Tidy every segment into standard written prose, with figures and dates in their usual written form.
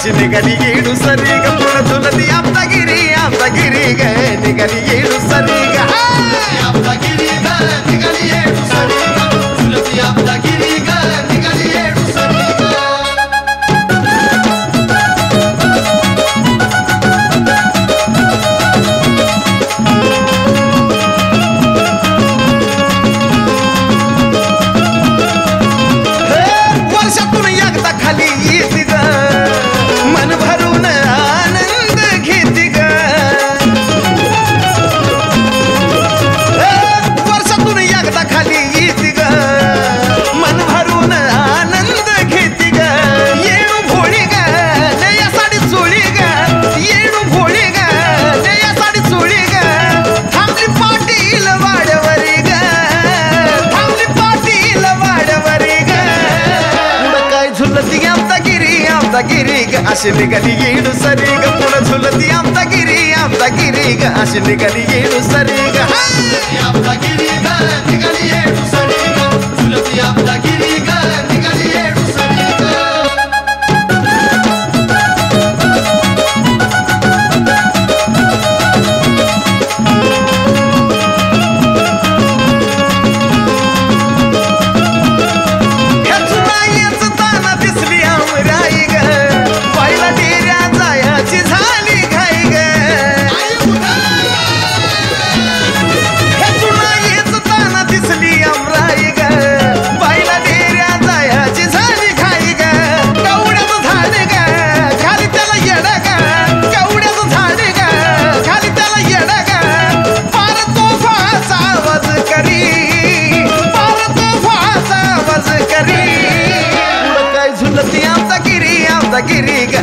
अशी निघाली येडू सरी ग पुढं झुलती आमचा गिरी ग निघाली येडू सरी ग आमचा गिरी ग निघाली येडू सरी ग झुलती आमचा गिरी ग निघाली येडू सरी वर्षातून एकदा खाली येते ग मन भरून आनंद घेते ग वर्षातून एकदा खाली येते ग मन भरून आनंद घेते ग येणू भोळी ग या साडी चोळी ग येणू भोळी ग या साडी चोळी ग थांबली पाटील वाड्यावरी ग थांबली पाटील वाड्यावरी ग झुलती आमचा गिरी ग अशी निघाली येडू सरी ग पुढं झुलती आमचा गिरी ग अशी निघाली येडू सरी ग आमचा गिरी ग निघाली येडू सरी ग झुलती आमचा गिरी ग निघाली येडू सरी ग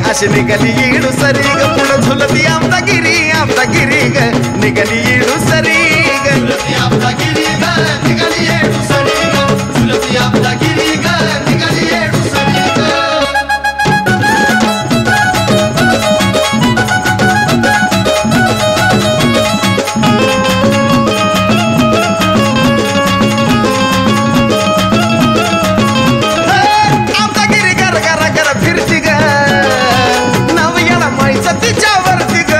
अशी निघाली येडू सरी ग पुढं झुलती आमचा गिरी ग निघाली येडू सरी ग झुलती आमचा गिरी ग निघाली येडू सरी ग झुलती आमचा गिरी ग निघाली येडू सरी ग आमचा गिरी गर गर गर फिरती ग तिच्यावरती ग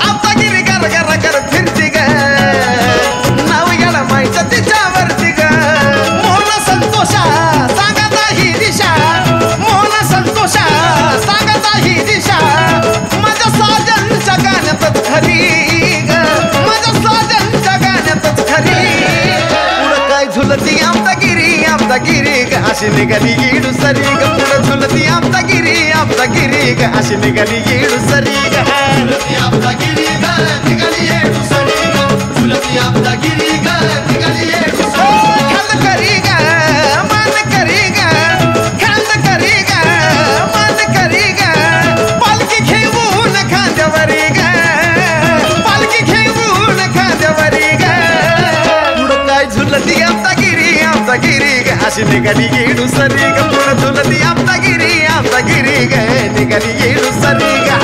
आमचा गिरी गर गर गर फिरती ग नाव याला माहिती तिच्यावरती ग मोहना संतोषा सांगता ही दिशा मोहना संतोषा सांगता ही दिशा माझ्या साजनच्या गाण्यातच खरी ग माझ्या साजनच्या गाण्यातच खरी पुढं काय झुलती आमचा गिरी ग अशी निघाली येडू सरी ग पुढं झुलती आमचा गिरी ग अशी निघाली येडू सरी ग झुलती आमचा गिरी ग निघाली येडू सरी ग झुलती आमचा गिरी ग निघाली येडू सरी खांद करी ग मान करी ग खांद करी ग मान करी ग पालखी घेऊन खांद्यावरी ग पालखी घेऊन खांद्यावरी ग पुढं काय झुलती आमचा गिरी ग अशी निघाली येडू सरी ग पुढं झुलती आमचा गिरी ग निघाली येडू सरी ग